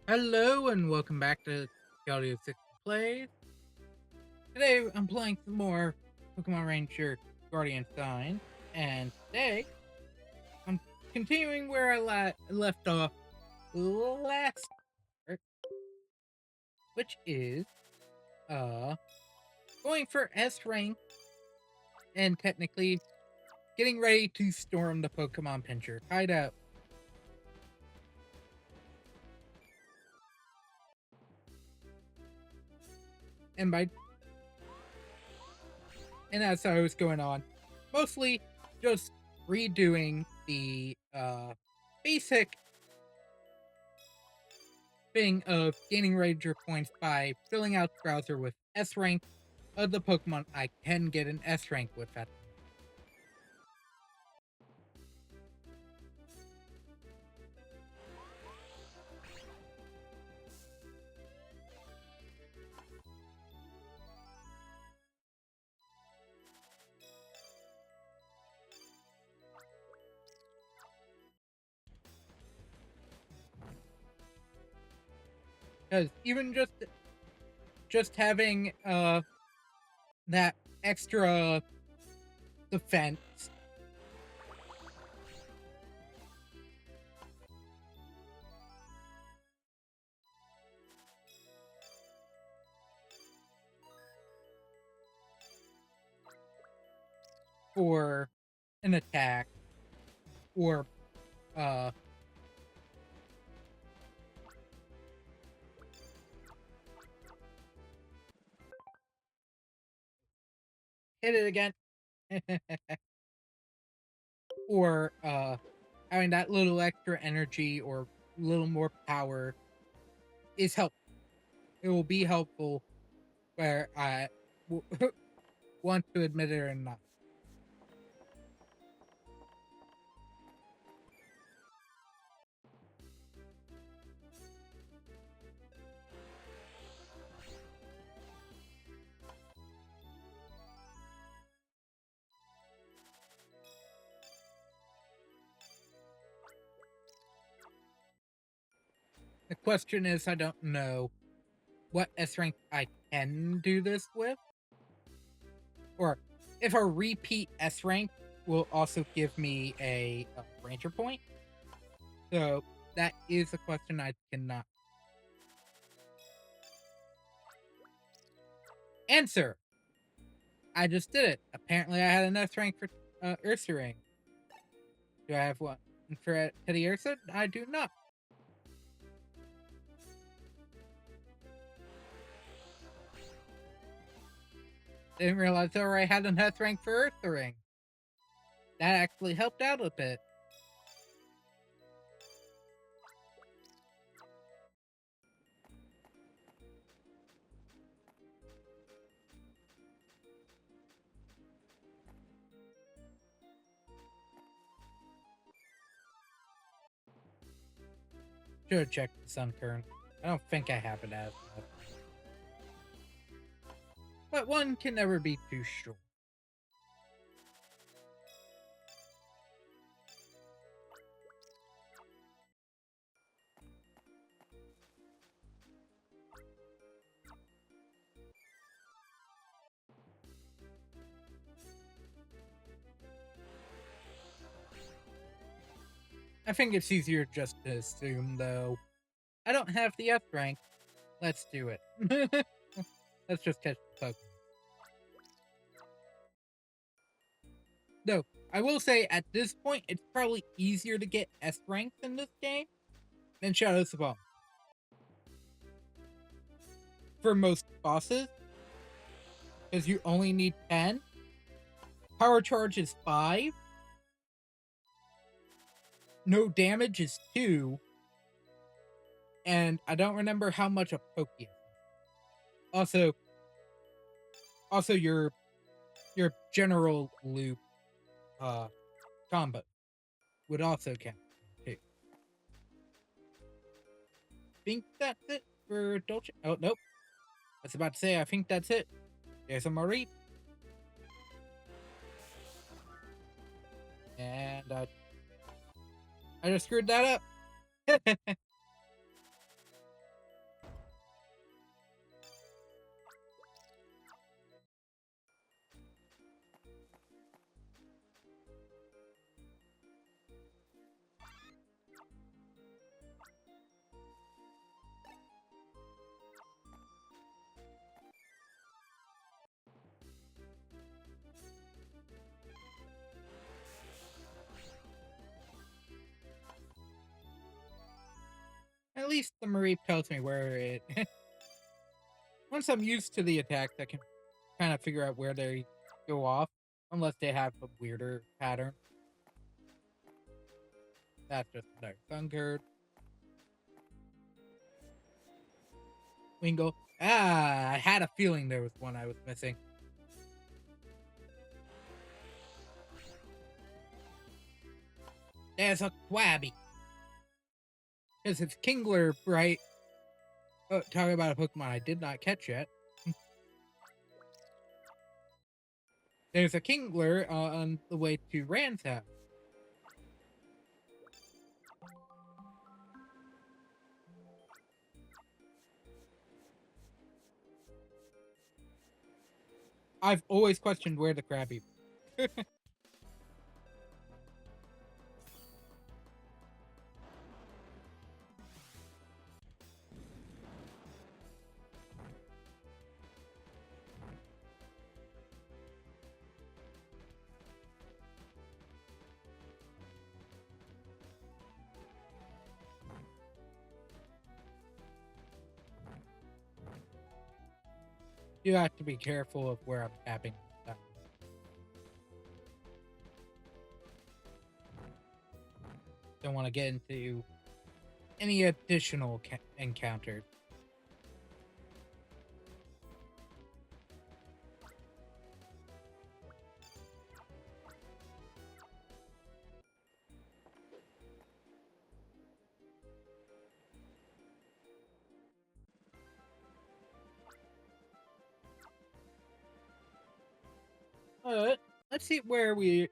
Hello and welcome back to Audio 6 Plays. Today I'm playing some more Pokemon Ranger Guardian Sign, and today I'm continuing where I left off last part, which is uh going for S rank and technically getting ready to storm the Pokemon Pincher hideout. And by and that's how it was going on. Mostly just redoing the basic thing of gaining Ranger points by filling out the browser with S rank of the Pokemon I can get an S rank with at. Because even just having that extra defense for an attack or uh hit it again or having that little extra energy or little more power is helpful. It will be helpful where I want to admit it or not. The question is, I don't know what S rank I can do this with, or if a repeat S rank will also give me a Ranger point. So that is a question I cannot answer. I just did it. Apparently, I had an S rank for Ursaring. Do I have one for Teddiursa? I do not. Didn't realize I already had an S rank for Ursaring. That actually helped out a bit. Should have checked the sun current. I don't think I have it as of. But one can never be too sure. I think it's easier just to assume, though. I don't have the S rank. Let's do it. Let's just catch the Pokemon. No, I will say at this point, it's probably easier to get S ranks in this game than Shadows of All. For most bosses, because you only need 10. Power charge is 5. No damage is 2. And I don't remember how much a poke is. Also, your general loop combo would also count too. Think that's it for Dolce. Oh nope. I was about to say I think that's it. There's a Marie. And I just screwed that up. least the Mareep tells me where it. Once I'm used to the attacks, I can kind of figure out where they go off, unless they have a weirder pattern. That's just another Thunker. Wingo. Ah, I had a feeling there was one I was missing. There's a Quabby. Because it's Kingler, right? Oh, talking about a Pokemon I did not catch yet. There's a Kingler on the way to Rand's house. I've always questioned where the Krabby was. You have to be careful of where I'm tapping. Don't want to get into any additional encounters. Let's see where we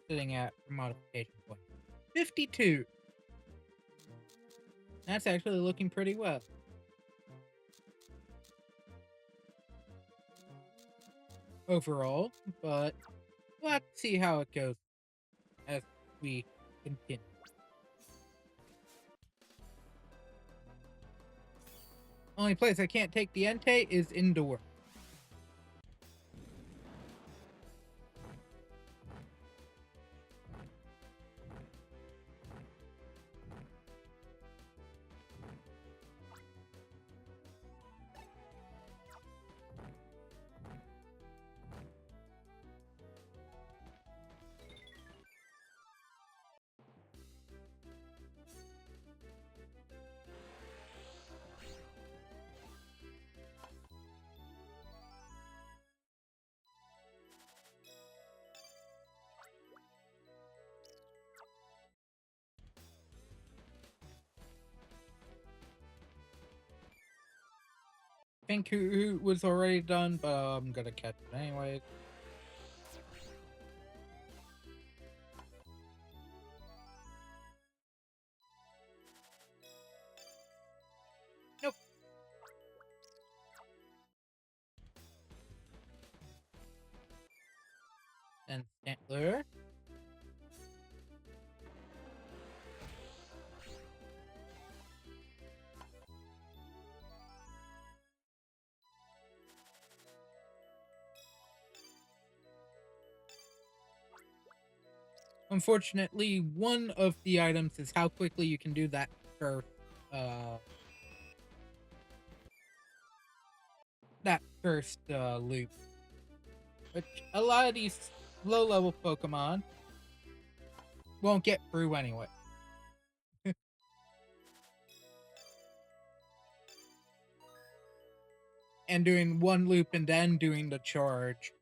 sitting at for modification point. 52. That's actually looking pretty well. Overall, but we'll have to see how it goes as we continue. Only place I can't take the Entei is indoor. I think who was already done, but I'm gonna catch it anyways. Nope. And Stantler. Unfortunately, one of the items is how quickly you can do that first, loop. Which a lot of these low-level Pokemon won't get through anyway. And doing one loop and then doing the charge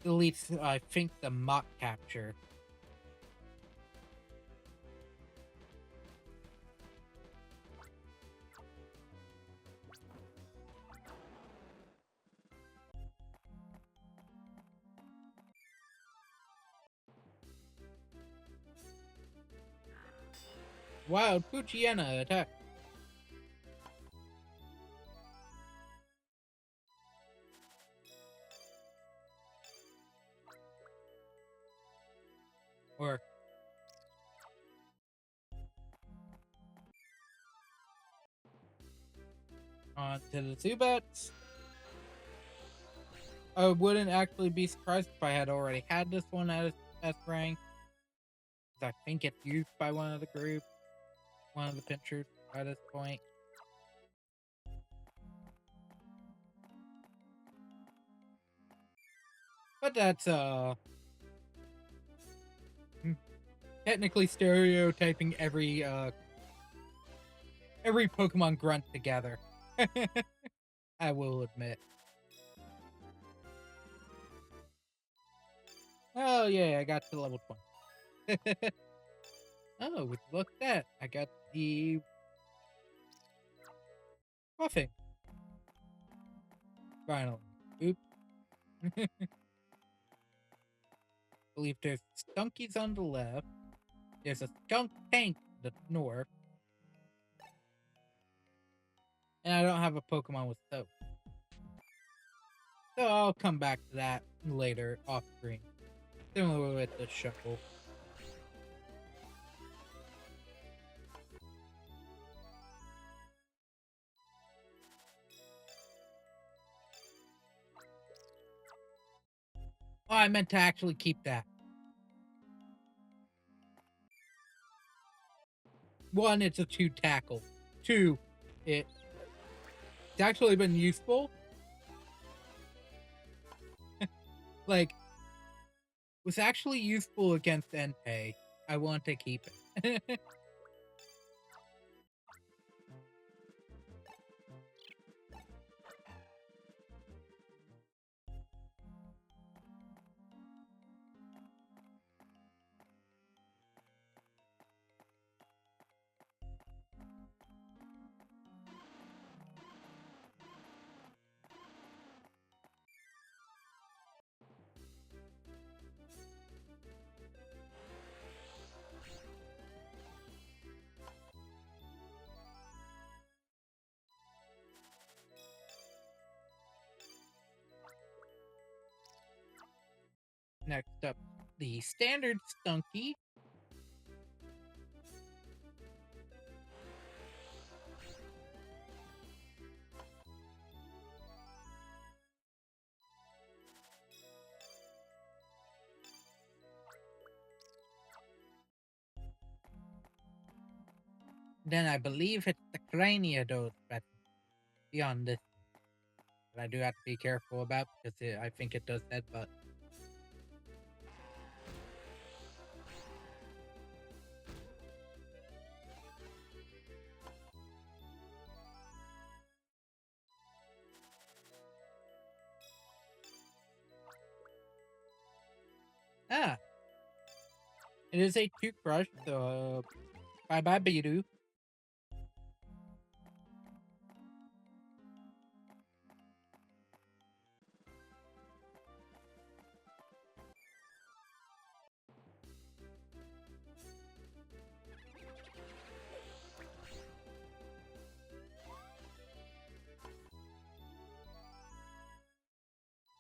deletes, I think, the mock capture. Wild Poochyena attack. Or on to the Zubats. I wouldn't actually be surprised if I had already had this one as rank. I think it's used by one of the group. one of the pinchers by this point. But that's technically stereotyping every Pokemon grunt together. I will admit. Oh yeah, I got to level 20. Oh, look at that. I got the Puffing. Finally. Oop. Believe there's Stunkies on the left. There's a Skunk Tank to the north. And I don't have a Pokemon with soap. So I'll come back to that later off screen. Similar with the Shuckle. Oh, I meant to actually keep that. One, it's a 2 tackle. 2, it's actually been useful. Like, was actually useful against Entei. I want to keep it. Next up, the standard Stunky. Then I believe it's the Craniados that's beyond this. But I do have to be careful about because I think it does headbutt. Ah, it is a toothbrush, so bye bye, Bidoo.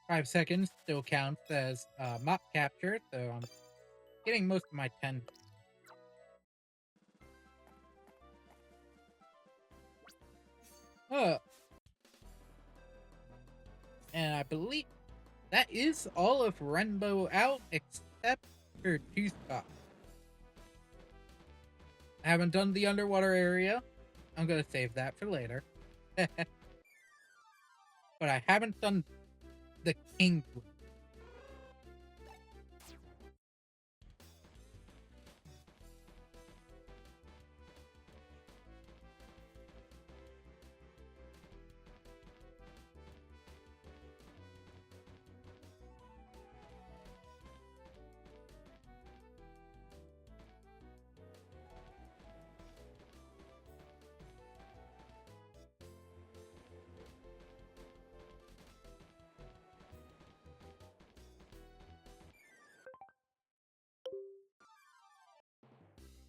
5 seconds still counts as mop capture, so I'm getting most of my 10. And I believe that is all of Rainbow out except for 2 spots. I haven't done the underwater area. I'm gonna save that for later. But I haven't done the King.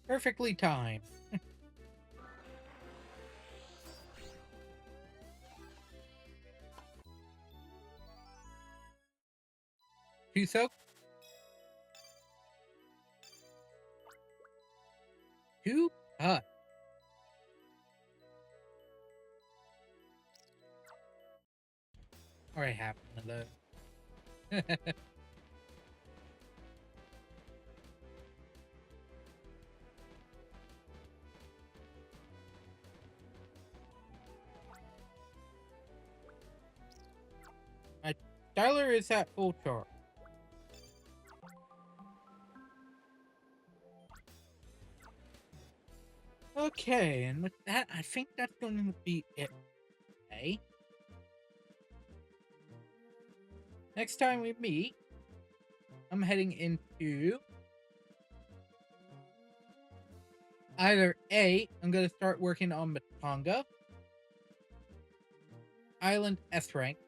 Perfectly timed. Two soak. 2 cut. Already have one of those. Styler is at full charge. Okay, and with that, I think that's going to be it today. Next time we meet, I'm heading into either A, I'm going to start working on Matonga, Island S rank.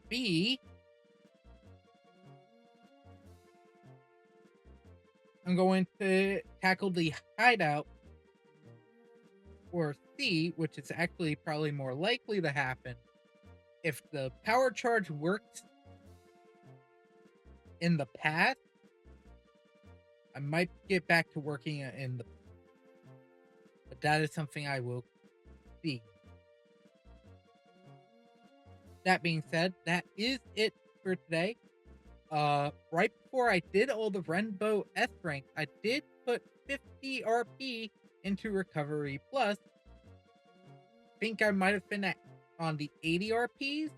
B, I'm going to tackle the hideout. Or C, which is actually probably more likely to happen, if the power charge works in the past, I might get back to working in the. But that is something I will see. That being said, that is it for today. Right before I did all the Renbo S rank, I did put 50 RP into Recovery Plus. Think I might have been on the 80 RPs.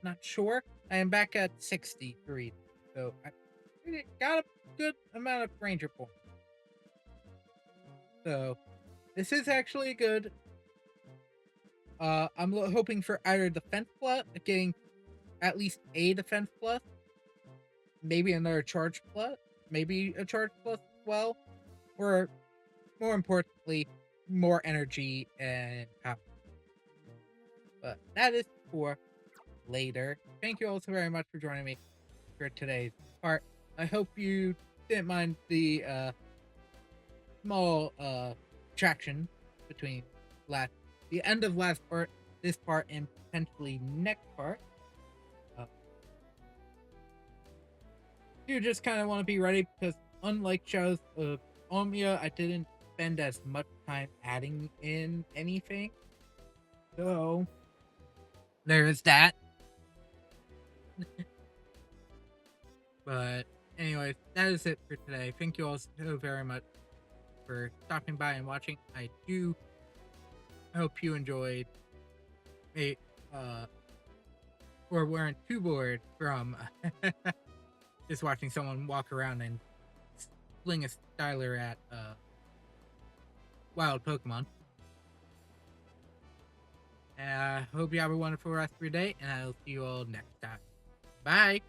Not sure. I am back at 63, so I got a good amount of Ranger points. So this is actually good. I'm hoping for either Defense Plus, getting at least a Defense Plus, maybe another Charge Plus, maybe a Charge Plus as well, or more importantly, more energy and power. But that is for later. Thank you all so very much for joining me for today's part. I hope you didn't mind the small traction between the end of last part, this part, and potentially next part. You just kind of want to be ready because unlike shows of Omnia, I didn't spend as much time adding in anything. So there is that. But anyways, that is it for today. Thank you all so very much for stopping by and watching. I hope you enjoyed it, or weren't too bored from just watching someone walk around and fling a Styler at wild Pokemon. Hope you have a wonderful rest of your day, and I'll see you all next time. Bye!